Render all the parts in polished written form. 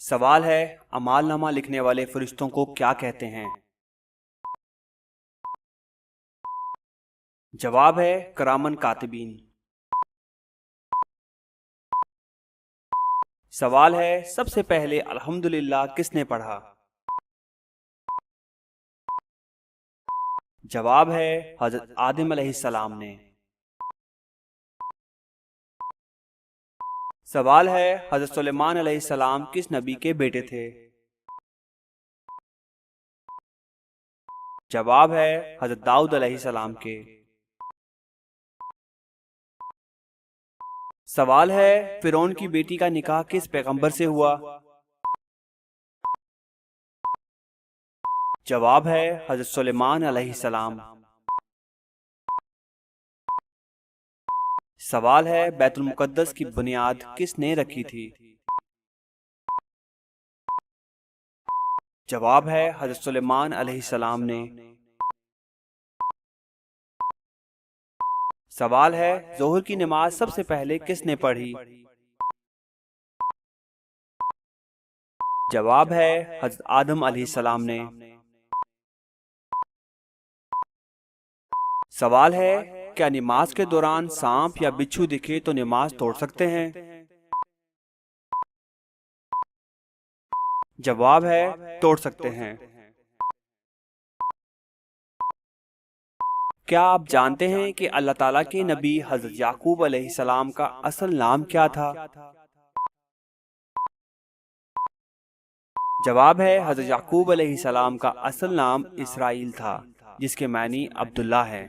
سوال ہے، اعمال نامہ لکھنے والے فرشتوں کو کیا کہتے ہیں؟ جواب ہے کرامن کاتبین۔ سوال ہے، سب سے پہلے الحمدللہ کس نے پڑھا؟ جواب ہے حضرت آدم علیہ السلام نے۔ سوال ہے، حضرت سلیمان علیہ السلام کس نبی کے بیٹے تھے؟ جواب ہے حضرت داؤد علیہ السلام کے۔ سوال ہے، فرعون کی بیٹی کا نکاح کس پیغمبر سے ہوا؟ جواب ہے حضرت سلیمان علیہ السلام۔ سوال ہے، بیت المقدس کی بنیاد کس نے رکھی تھی؟ جواب ہے حضرت سلیمان علیہ السلام نے۔ سوال ہے، ظہر کی نماز سب سے پہلے کس نے پڑھی؟ جواب ہے حضرت آدم علیہ السلام نے۔ سوال ہے، کیا نماز کے دوران سانپ یا بچھو دکھے تو نماز توڑ سکتے ہیں؟ جواب ہے توڑ سکتے ہیں۔ کیا آپ جانتے ہیں کہ اللہ تعالیٰ کے نبی حضرت یعقوب علیہ السلام کا اصل نام کیا تھا؟ جواب ہے حضرت یعقوب علیہ السلام کا اصل نام اسرائیل تھا، جس کے معنی عبداللہ ہے۔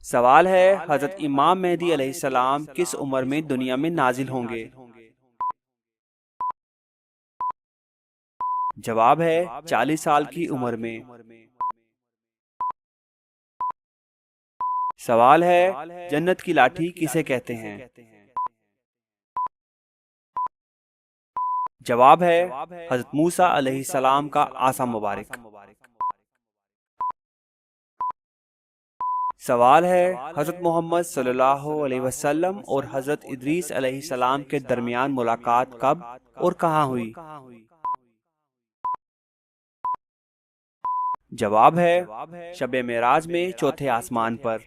سوال ہے، حضرت امام مہدی علیہ السلام کس عمر میں دنیا میں نازل ہوں گے؟ جواب ہے 40 سال کی عمر میں۔ سوال ہے، جنت کی لاٹھی کسے کہتے ہیں؟ جواب ہے حضرت موسیٰ علیہ السلام کا عصا مبارک۔ سوال ہے، حضرت محمد صلی اللہ علیہ وسلم اور حضرت ادریس علیہ السلام کے درمیان ملاقات کب اور کہاں ہوئی؟ جواب ہے شب معراج میں چوتھے آسمان پر۔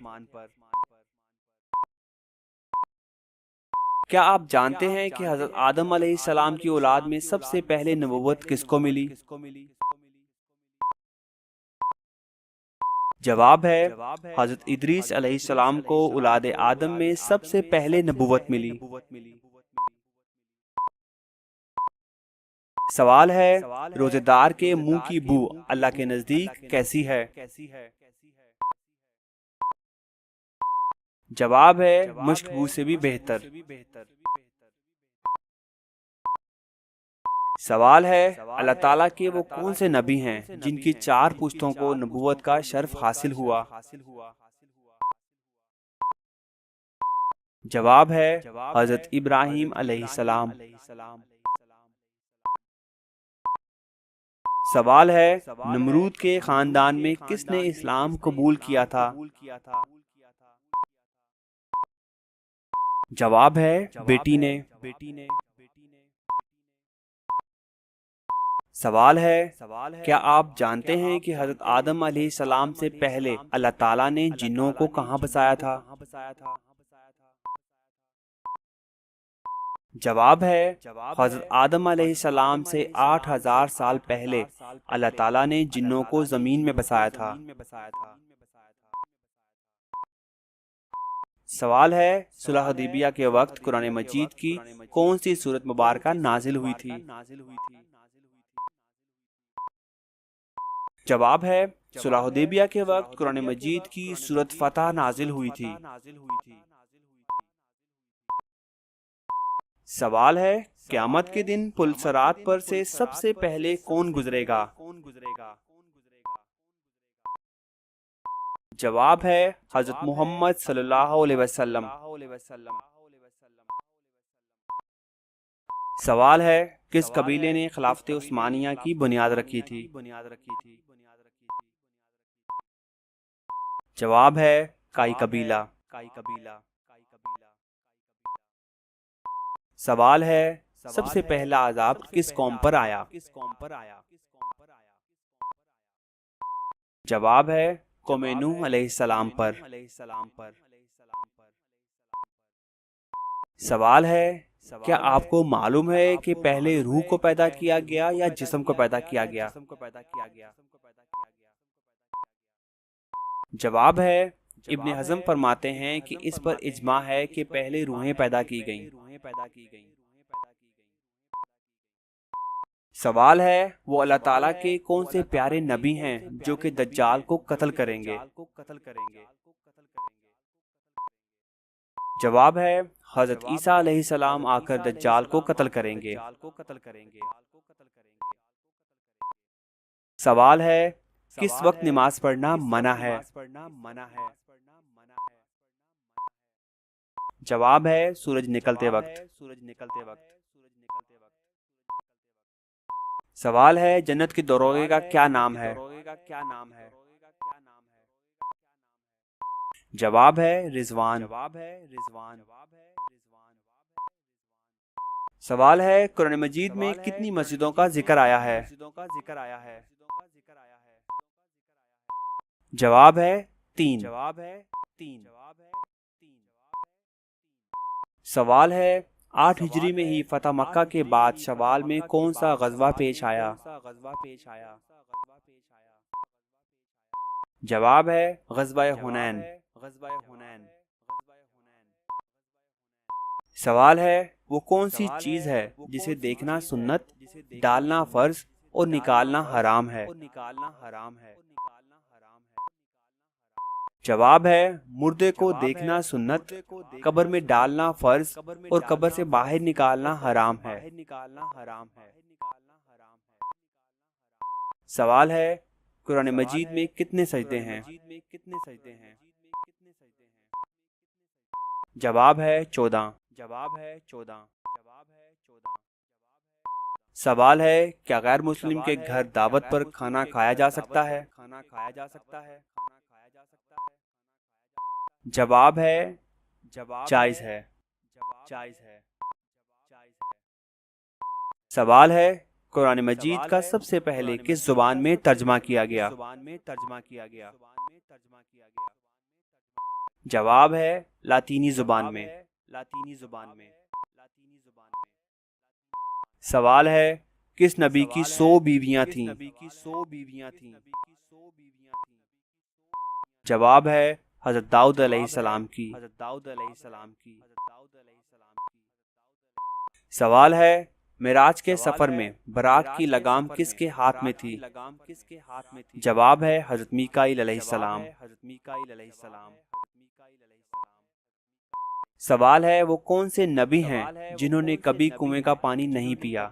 کیا آپ جانتے ہیں کہ حضرت آدم علیہ السلام کی اولاد میں سب سے پہلے نبوت کس کو ملی؟ جواب ہے حضرت ادریس علیہ السلام کو اولاد آدم میں سب سے پہلے نبوت ملی۔ سوال ہے، روزے دار کے منہ کی بو اللہ کے نزدیک کیسی ہے؟ جواب ہے مشک بو سے بھی بہتر۔ سوال ہے، اللہ تعالیٰ کے وہ کون سے نبی ہیں جن کی 4 پشتوں کو نبوت کا شرف حاصل ہوا؟ جواب ہے حضرت ابراہیم علیہ السلام۔ سوال ہے، نمرود کے خاندان میں کس نے اسلام قبول کیا تھا؟ جواب ہے بیٹی نے۔ سوال ہے، کیا آپ جانتے ہیں کہ حضرت آدم علیہ السلام سے پہلے اللہ تعالیٰ نے جنوں کو کہاں بسایا تھا؟ جواب ہے حضرت آدم علیہ السلام سے 8000 سال پہلے اللہ تعالیٰ نے جنوں کو زمین میں بسایا تھا۔ سوال ہے، صلح حدیبیہ کے وقت قرآن مجید کی کون سی سورت مبارکہ نازل ہوئی تھی؟ جواب ہے صلح حدیبیہ کے وقت قرآن مجید کی سورت فتح نازل ہوئی تھی۔ سوال ہے، قیامت کے دن پل صراط پر سے سب سے پہلے کون گزرے گا؟ جواب ہے حضرت محمد صلی اللہ علیہ وسلم۔ سوال ہے، کس قبیلے نے خلافت عثمانیہ کی بنیاد رکھی تھی؟ جواب ہے کائی قبیلہ۔ سوال ہے سب سے پہلا عذاب کس قوم پر آیا؟ جواب ہے قوم نوح علیہ السلام پر۔ سوال ہے کیا آپ کو معلوم ہے کہ پہلے روح کو پیدا کیا گیا یا جسم کو پیدا کیا گیا؟ جواب ہے ابن حزم فرماتے ہیں کہ اس پر اجماع ہے کہ پہلے روحیں پیدا کی گئیں۔ سوال ہے وہ اللہ تعالیٰ کے کون سے پیارے نبی ہیں جو کہ دجال کو قتل کریں گے؟ جواب ہے حضرت عیسیٰ علیہ السلام آ کر دجال کو قتل کریں گے۔ سوال ہے کس وقت نماز پڑھنا منع ہے؟ جواب ہے سورج نکلتے وقت۔ سوال ہے جنت کے دروازے کا کیا نام ہے؟ جواب ہے رضوان۔ سوال ہے قرآن مجید میں کتنی مسجدوں کا ذکر آیا ہے؟ جواب ہے 3۔ سوال ہے 8 ہجری میں ہی فتح مکہ کے بعد شوال میں کون سا غزوہ پیش آیا؟ جواب ہے غزوہ حنین۔ سوال ہے وہ کون سی چیز ہے جسے دیکھنا سنت، ڈالنا فرض اور نکالنا حرام ہے؟ جواب ہے مردے کو دیکھنا سنت، قبر میں ڈالنا فرض اور قبر سے باہر نکالنا حرام ہے۔ سوال ہے قرآن مجید میں کتنے سجدے ہیں؟ جواب ہے 14۔ سوال ہے کیا غیر مسلم کے گھر دعوت پر کھانا کھایا جا سکتا ہے؟ جواب ہے جائز ہے۔ سوال ہے قرآن مجید کا سب سے پہلے کس زبان میں ترجمہ کیا گیا؟ جواب ہے لاطینی زبان میں۔ سوال ہے کس نبی کی 100 بیویاں تھیں؟ جواب ہے حضرت داؤد علیہ السلام کی۔ سوال ہے معراج کے سفر میں براق کی لگام کس کے ہاتھ میں تھی؟ جواب ہے حضرت میکائیل علیہ السلام۔ سوال ہے وہ کون سے نبی ہیں جنہوں نے کبھی کنویں کا پانی نہیں پیا؟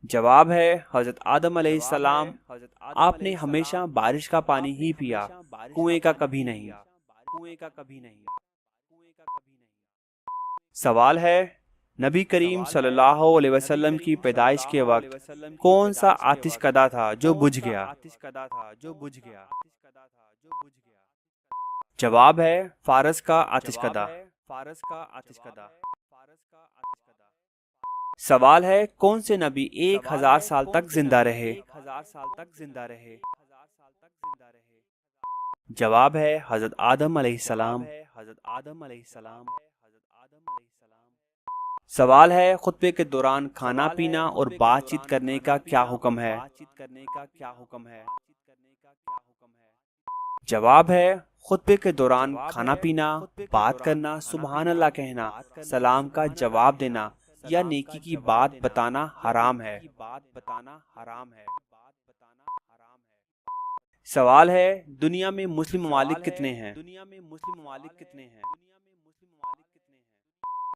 جواب ہے حضرت آدم علیہ السلام۔ آپ نے ہمیشہ بارش کا پانی ہی پیا، کنویں کا کبھی نہیں۔ سوال ہے نبی کریم صلی اللہ علیہ وسلم کی پیدائش کے وقت کون سا آتش کدہ تھا جو بجھ گیا؟ جواب ہے فارس کا آتش کدہ۔ سوال ہے کون سے نبی 1000 سال تک زندہ رہے؟ جواب ہے حضرت آدم علیہ السلام۔ سوال ہے خطبے کے دوران کھانا پینا اور بات چیت کرنے کا کیا حکم ہے؟ جواب ہے خطبے کے دوران کھانا پینا، بات کرنا، سبحان اللہ کہنا، سلام کا جواب دینا یا نیکی کی بات بتانا حرام ہے۔ سوال ہے دنیا میں مسلم ممالک کتنے ہیں؟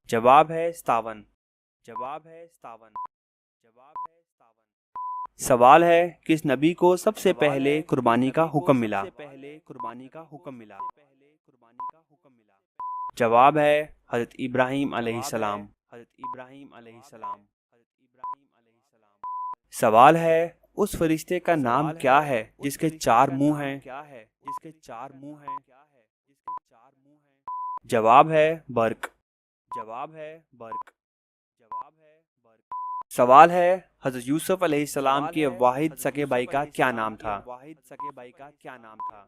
جواب ہے 57۔ سوال ہے کس نبی کو سب سے پہلے قربانی کا حکم ملا؟ جواب ہے حضرت ابراہیم علیہ السلام۔ سوال ہے اس فرشتے کا نام کیا ہے جس کے 4 منہ ہیں؟ جواب ہے برق، جواب ہے برق، جواب ہے برق۔ سوال ہے حضرت یوسف علیہ السلام کے واحد سگے بھائی کا کیا نام تھا؟ واحد سگے بھائی کا کیا نام تھا؟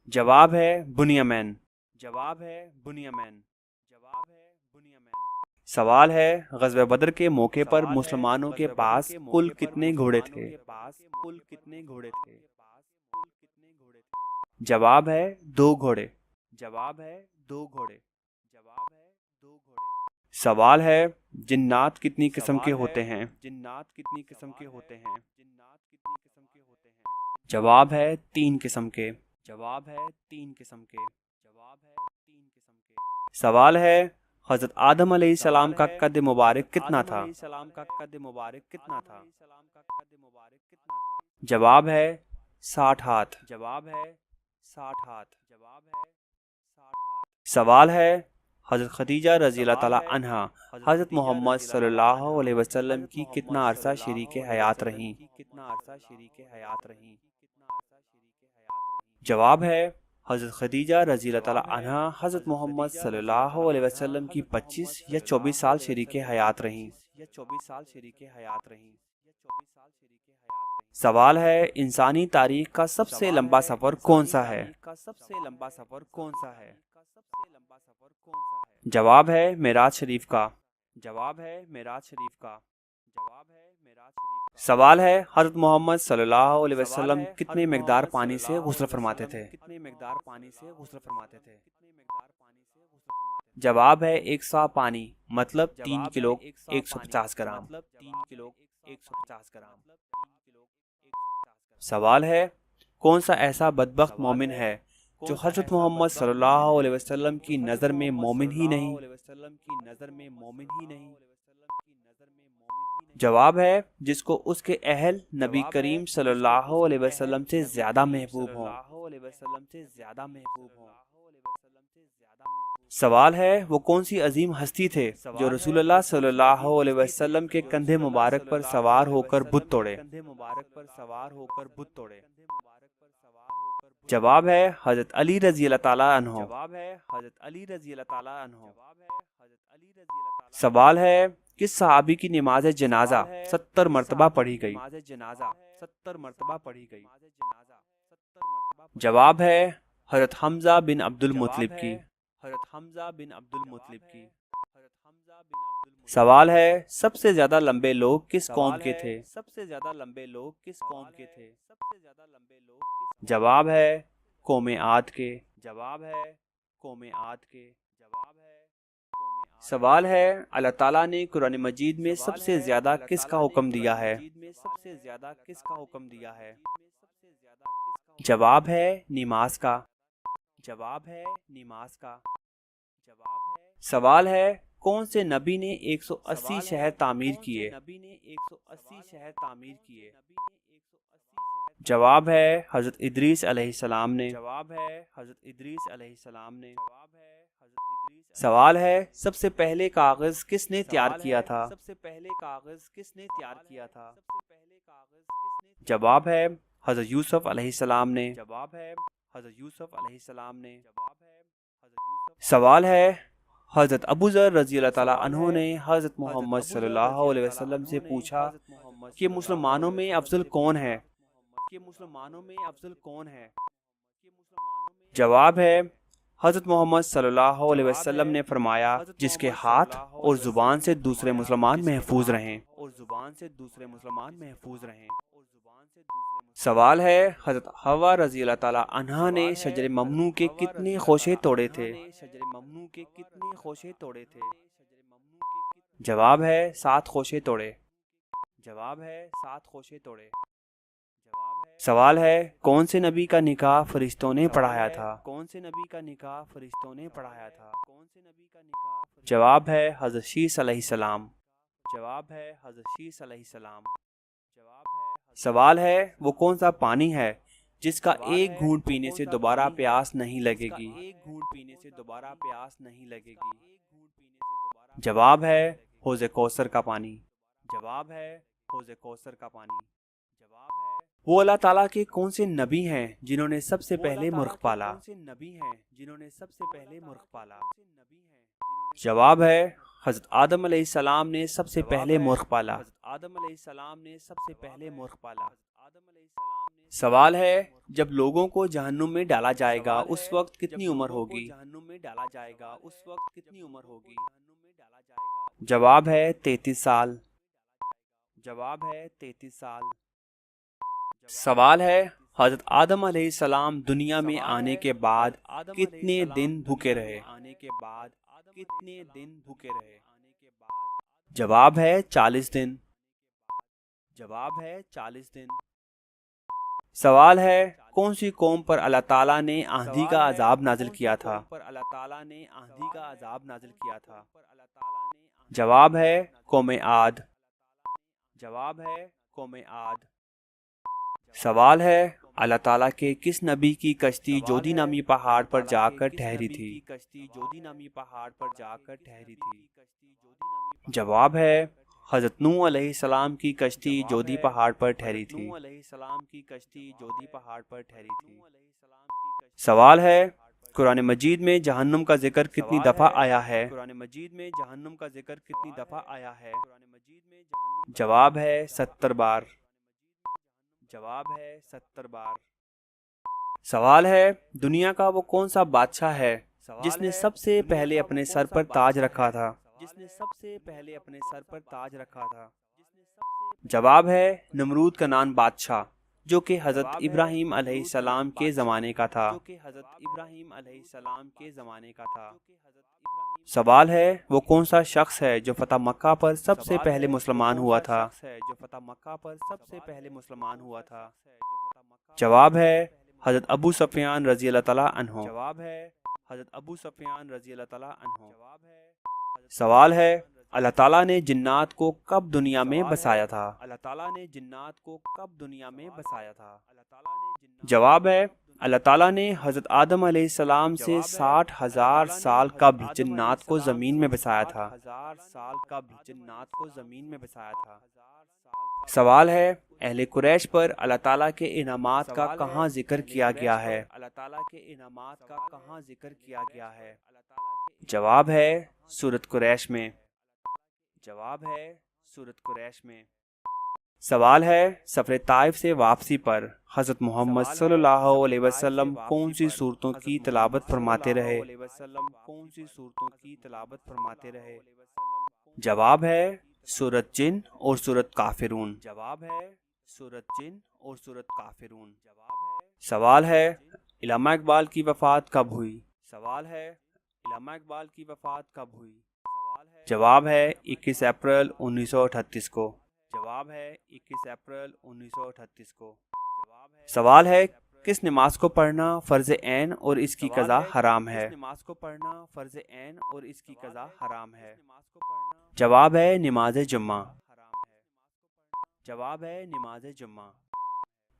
جواب ہے بنیامین، جواب ہے بنیامین، جواب ہے بنیامین۔ سوال ہے غزوہ بدر کے موقع پر مسلمانوں کے پاس کل کتنے گھوڑے تھے؟ کل کتنے گھوڑے تھے؟ جواب ہے 2 گھوڑے، جواب ہے 2 گھوڑے، جواب ہے 2 گھوڑے۔ سوال ہے جنات کتنی قسم کے ہوتے ہیں؟ جنات کتنی قسم کے ہوتے ہیں؟ جنات کتنی قسم کے ہوتے ہیں؟ جواب ہے 3 قسم کے، جواب ہے 3 قسم کے، جواب ہے 3 قسم کے۔ سوال ہے حضرت آدم علیہ السلام کا قد مبارک کتنا تھا؟ السلام کا قد مبارک کتنا تھا؟ جواب ہے 60 ہاتھ، جواب ہے 60 ہاتھ، جواب ہے 60 ہاتھ۔ سوال ہے حضرت خدیجہ رضی اللہ تعالی عنہا حضرت محمد صلی اللہ علیہ وسلم کی کتنا عرصہ شریک حیات رہیں؟ کتنا عرصہ شریک حیات رہیں؟ جواب ہے حضرت خدیجہ رضی اللہ تعالی عنہا حضرت محمد صلی اللہ علیہ وسلم کی 25 یا 24 سال شریک حیات رہیں، یا 24 سال شریک حیات رہیں۔ سوال ہے انسانی تاریخ کا سب سے لمبا سفر کون سا ہے؟ سب سے لمبا سفر کون سا ہے؟ جواب ہے معراج شریف کا، جواب ہے معراج شریف کا، جواب ہے معراج شریف کا۔ سوال ہے حضرت محمد صلی اللہ علیہ وسلم کتنے مقدار پانی سے غسل فرماتے تھے؟ کتنے مقدار پانی سے غسل فرماتے تھے؟ جواب ہے 1 سا پانی، مطلب 3 کلو 150 گرام، 3 کلو 150 گرام۔ سوال ہے کون سا ایسا بدبخت مومن ہے جو حضرت محمد صلی اللہ علیہ وسلم کی نظر میں مومن ہی نہیں؟ جواب ہے جس کو اس کے اہل نبی کریم صلی اللہ علیہ وسلم سے زیادہ محبوب ہوں۔ سوال ہے وہ کون سی عظیم ہستی تھے جو رسول اللہ صلی اللہ علیہ وسلم کے کندھے مبارک پر سوار ہو کر بت توڑے؟ جواب ہے حضرت علی رضی اللہ تعالیٰ عنہ، جواب ہے حضرت علی رضی اللہ تعالیٰ عنہ۔ سوال ہے کس صحابی کی نماز جنازہ 70 مرتبہ پڑھی گئی؟ جواب ہے حضرت حمزہ بن عبد المطلب کی، حضرت حمزہ بن عبد المطلب کی۔ سوال ہے سب سے زیادہ لمبے لوگ کس قوم کے تھے؟ سب سے زیادہ لمبے لوگ کس قوم کے تھے؟ جواب ہے قوم عاد کے، جواب ہے قوم عاد کے، جواب ہے قوم عاد۔ سوال ہے اللہ تعالیٰ نے قرآن مجید میں سب سے زیادہ کس کا حکم دیا ہے؟ سب سے زیادہ کس کا حکم دیا ہے؟ جواب ہے نماز کا، جواب ہے نماز کا، جواب ہے۔ سوال ہے کون سے نبی نے 180 شہر تعمیر کیے؟ جواب ہے حضرت ادریس علیہ السلام نے، جواب ہے حضرت ادریس علیہ السلام نے۔ سوال ہے سب سے پہلے کاغذ کس نے تیار کیا تھا؟ سب سے پہلے کاغذ کس نے تیار کیا تھا؟ جواب ہے حضرت یوسف علیہ السلام نے، جواب ہے حضرت یوسف علیہ السلام نے۔ سوال ہے حضرت ابو ذر رضی اللہ تعالیٰ عنہ نے حضرت محمد صلی اللہ علیہ وسلم سے پوچھا کہ مسلمانوں میں افضل کون ہے؟ جواب ہے حضرت محمد صلی اللہ علیہ وسلم نے فرمایا جس کے ہاتھ اور زبان سے دوسرے مسلمان محفوظ رہیں، اور زبان سے دوسرے مسلمان محفوظ رہیں۔ سوال ہے حضرت حوا رضی اللہ تعالیٰ عنہا نے شجر ممنوع کے کتنے خوشے توڑے تھے؟ جواب ہے 7 خوشے توڑے، جواب ہے 7 خوشے توڑے۔ سوال ہے کون سے نبی کا نکاح فرشتوں نے پڑھایا تھا؟ کون سے نبی کا نکاح فرشتوں نے پڑھایا تھا؟ جواب ہے حضرت شیس علیہ السلام، جواب ہے حضرت شیس علیہ السلام۔ سوال ہے وہ کون سا پانی ہے جس کا ایک گھونٹ پینے سے دوبارہ پیاس نہیں لگے گی؟ جواب ہے حوض کوثر کا پانی، جواب ہے حوض کوثر کا پانی۔ وہ اللہ تعالیٰ کے کون سے نبی ہیں جنہوں نے سب سے پہلے مرغ پالا؟ جواب ہے حضرت آدم علیہ السلام نے سب سے پہلے مرغ پالا۔ سوال ہے جب لوگوں کو جہنم میں ڈالا جائے گا اس وقت کتنی عمر ہوگی؟ جواب ہے 33 سال۔ سوال ہے حضرت آدم علیہ السلام دنیا میں آنے کے بعد کتنے دن بھوکے رہے؟ جواب ہے 40 دن۔ سوال ہے کون سی قوم پر اللہ تعالیٰ نے آندھی کا عذاب نازل کیا تھا؟ جواب ہے قوم عاد۔ سوال ہے اللہ تعالیٰ کے کس نبی کی کشتی جودی نامی پہاڑ پر جا کر ٹھہری تھی؟ جواب ہے حضرت نوح علیہ السلام کی کشتی جودی پہاڑ پر ٹھہری تھی۔ سوال ہے قرآن مجید میں جہنم کا ذکر کتنی دفعہ آیا ہے؟ جواب ہے 70 بار۔ سوال ہے دنیا کا وہ کون سا بادشاہ ہے جس نے سب سے پہلے اپنے سر پر تاج رکھا تھا؟ جواب ہے نمرود کنعان بادشاہ جو کہ حضرت ابراہیم علیہ السلام کے زمانے کا تھا۔ سوال ہے وہ کون سا شخص ہے جو فتح مکہ پر سب سے پہلے مسلمان ہوا تھا؟ جواب ہے حضرت ابو سفیان رضی اللہ تعالیٰ عنہ۔ سوال ہے اللہ تعالیٰ نے جنات کو کب دنیا میں بسایا تھا؟ جواب ہے اللہ تعالیٰ نے حضرت آدم علیہ السلام سے 60,000 سال قبل جنات کو زمین میں بسایا تھا۔ سوال ہے اہل قریش پر اللہ تعالیٰ کے انعامات کا کہاں ذکر کیا گیا ہے؟ جواب ہے سورۃ قریش میں۔ سوال ہے سفر طائف سے واپسی پر حضرت محمد صلی اللہ علیہ وسلم کون سی صورتوں کی تلاوت فرماتے رہے؟ جواب ہے سورۃ جن اور سورۃ کافرون۔ سوال ہے علامہ اقبال کی وفات کب ہوئی؟ جواب ہے 21 اپریل 1938 کو۔ سوال ہے کس نماز کو پڑھنا فرض عین اور اس کی قضا حرام ہے؟ جواب ہے نماز جمعہ۔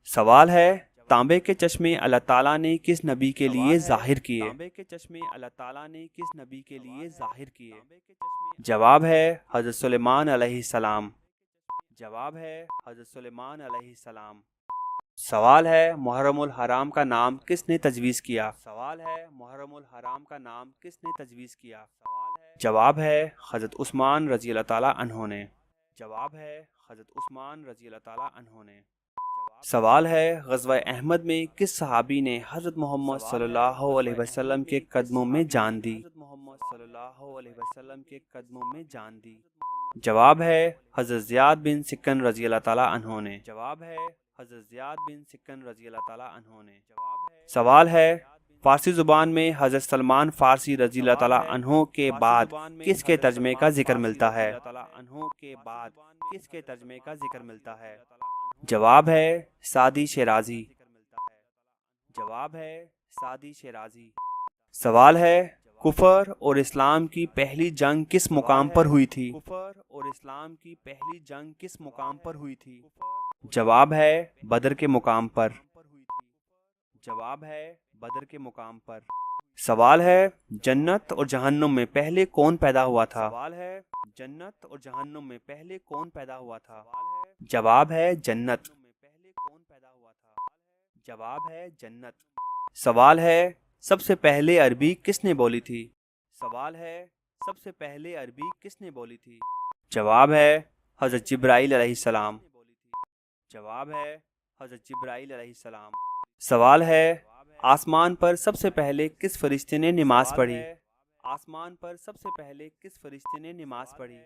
سوال ہے تانبے کے چشمے اللہ تعالیٰ نے کس نبی کے لیے ظاہر کیے؟ جواب ہے حضرت سلیمان علیہ السلام۔ سوال ہے محرم الحرام کا نام کس نے تجویز کیا؟ جواب ہے حضرت عثمان رضی اللہ تعالیٰ عنہ نے۔ سوال ہے غزوہ احمد میں کس صحابی نے حضرت محمد صلی اللہ علیہ وسلم کے قدموں میں جان دی؟ جواب ہے حضرت زیاد بن سکن رضی اللہ تعالیٰ عنہ نے۔ سوال ہے فارسی زبان میں حضرت سلمان فارسی رضی اللہ تعالیٰ عنہ کے بعد کس کے ترجمے کا ذکر ملتا ہے؟ جواب ہے سعدی شیرازی۔ سوال ہے کفر اور اسلام کی پہلی جنگ کس مقام پر ہوئی تھی؟ جواب ہے بدر کے مقام پر۔ سوال ہے جنت اور جہنم میں پہلے کون پیدا ہوا تھا؟ جواب ہے جنت۔ جواب ہے جنت۔ سوال ہے سب سے پہلے عربی کس نے بولی تھی؟ سوال ہے سب سے پہلے عربی کس نے بولی تھی؟ جواب ہے حضرت جبرائیل علیہ السلام۔ جواب ہے حضرت جبرائیل علیہ السلام۔ سوال ہے آسمان پر سب سے پہلے کس فرشتے نے نماز پڑھی؟ آسمان پر سب سے پہلے کس فرشتے نے نماز پڑھی؟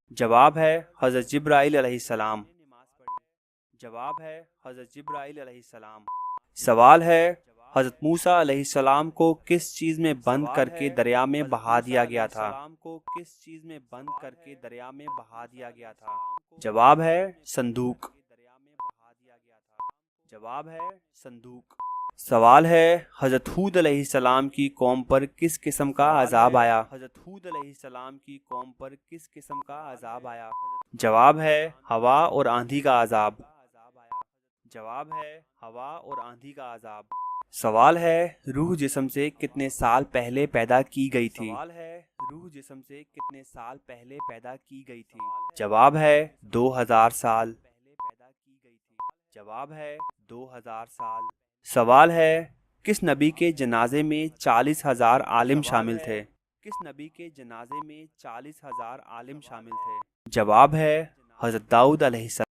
جواب ہے حضرت جبرائیل علیہ السلام۔ جواب ہے حضرت جبرائیل علیہ السلام۔ سوال ہے حضرت موسیٰ علیہ السلام کو کس چیز میں بند کر کے دریا میں بہا دیا گیا تھا؟ کو کس چیز میں بند کر کے دریا میں بہا دیا گیا تھا؟ جواب ہے صندوق۔ جواب ہے صندوق۔ سوال ہے حضرت ہود علیہ السلام کی قوم پر کس قسم کا عذاب آیا؟ حضرت ہود علیہ السلام کی قوم پر کس قسم کا عذاب آیا؟ جواب ہے ہوا اور آندھی کا عذاب۔ جواب ہے ہوا اور آندھی کا عذاب۔ سوال ہے روح جسم سے کتنے سال پہلے پیدا کی گئی تھی؟ سوال ہے روح جسم سے کتنے سال پہلے پیدا کی گئی تھی؟ جواب ہے 2000 سال۔ جواب ہے 2000 سال۔ سوال ہے کس نبی کے جنازے میں 40,000 عالم شامل تھے؟ کس نبی کے جنازے میں 40,000 عالم شامل تھے؟ جواب ہے حضرت داؤد علیہ السلام۔